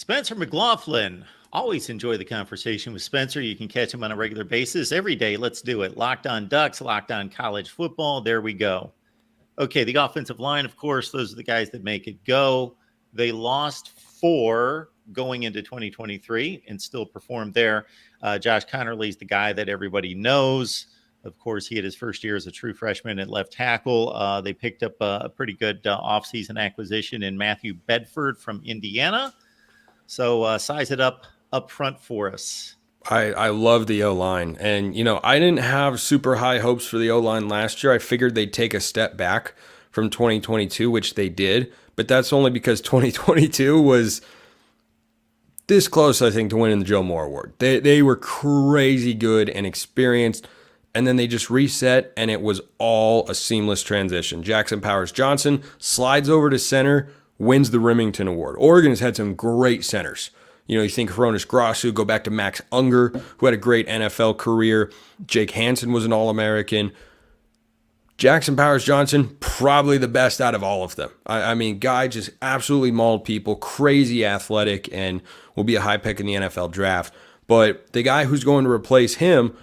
Spencer McLaughlin. Always enjoy the conversation with Spencer. You can catch him on a regular basis every day. Let's do it. Locked on Ducks, locked on college football. There we go. Okay, the offensive line, of course, those are the guys that make it go. They lost 4 going into 2023 and still performed there. Josh Connerly's the guy that everybody knows. Of course, he had his first year as a true freshman at left tackle. They picked up a pretty good offseason acquisition in Matthew Bedford from Indiana. So size it up front for us. I love the O-line. And, I didn't have super high hopes for the O-line last year. I figured they'd take a step back from 2022, which they did. But that's only because 2022 was this close, I think, to winning the Joe Moore Award. They were crazy good and experienced. And then they just reset, and it was all a seamless transition. Jackson Powers Johnson slides over to center, wins the Remington Award. Oregon has had some great centers. You think Hronis Grasu, go back to Max Unger, who had a great NFL career. Jake Hansen was an All-American. Jackson Powers Johnson, probably the best out of all of them. I mean, guy just absolutely mauled people, crazy athletic, and will be a high pick in the NFL draft. But the guy who's going to replace him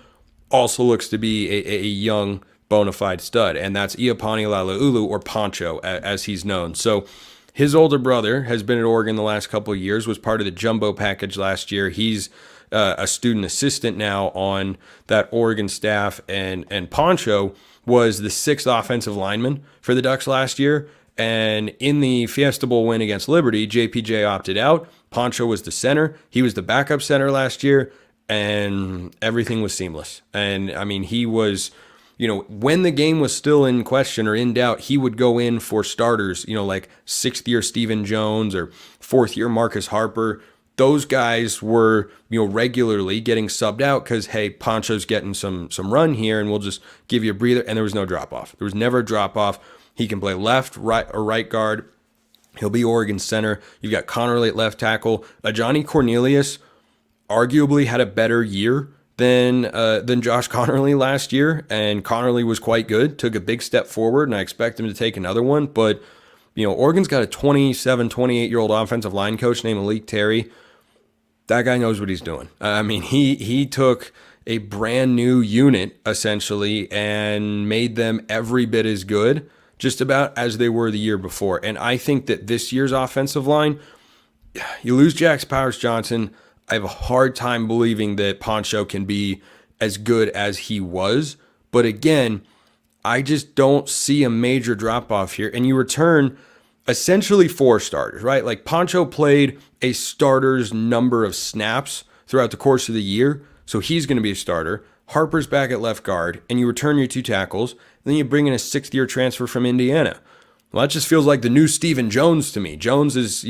also looks to be a young bona fide stud, and that's Iapani Lalaulu, or Poncho, as he's known. So his older brother has been at Oregon the last couple of years, was part of the jumbo package last year. He's a student assistant now on that Oregon staff, and Poncho was the 6th offensive lineman for the Ducks last year. And in the Fiesta Bowl win against Liberty, JPJ opted out. Poncho was the center. He was the backup center last year, and everything was seamless. And I mean, he was, when the game was still in question or in doubt, he would go in for starters, like 6th year Stephen Jones or 4th year Marcus Harper. Those guys were, regularly getting subbed out because, hey, Poncho's getting some run here and we'll just give you a breather. And there was no drop off. There was never a drop off. He can play left, right, or right guard. He'll be Oregon center. You've got Connerly at left tackle. Johnny Cornelius arguably had a better year than Josh Connerly last year, and Connerly was quite good, took a big step forward, and I expect him to take another one. But, Oregon's got a 27, 28-year-old offensive line coach named Malik Terry. That guy knows what he's doing. I mean, he took a brand new unit, essentially, and made them every bit as good, just about as they were the year before. And I think that this year's offensive line, you lose Jax Powers Johnson, I have a hard time believing that Poncho can be as good as he was. But again, I just don't see a major drop-off here. And you return essentially 4 starters, right? Like Poncho played a starter's number of snaps throughout the course of the year, so he's going to be a starter. Harper's back at left guard, and you return your 2 tackles. And then you bring in a 6th-year transfer from Indiana. Well, that just feels like the new Stephen Jones to me. Jones is,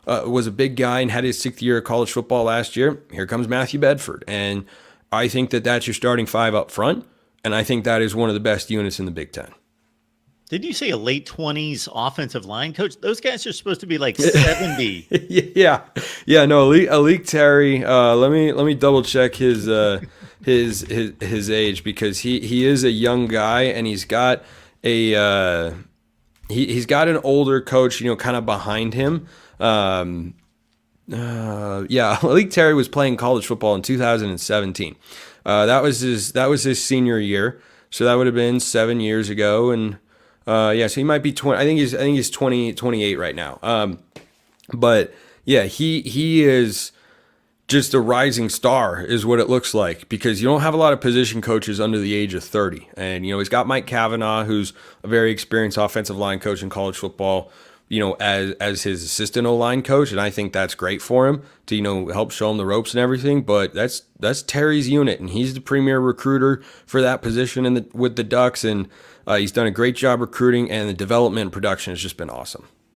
was a big guy and had his 6th year of college football last year. Here comes Matthew Bedford. And I think that that's your starting 5 up front. And I think that is one of the best units in the Big Ten. Did you say a late 20s offensive line coach? Those guys are supposed to be like 70. Yeah. No, Alik Terry. Let me double check his age, because he is a young guy, and he's got a he's got an older coach, kind of behind him. Malik Terry was playing college football in 2017. That was his senior year, so that would have been 7 years ago. And so he might be 20. I think he's 28 right now. But yeah, he is just a rising star, is what it looks like, because you don't have a lot of position coaches under the age of 30. And, he's got Mike Cavanaugh, who's a very experienced offensive line coach in college football, as his assistant O-line coach. And I think that's great for him to, help show him the ropes and everything. But that's Terry's unit, and he's the premier recruiter for that position with the Ducks. And he's done a great job recruiting, and the development and production has just been awesome.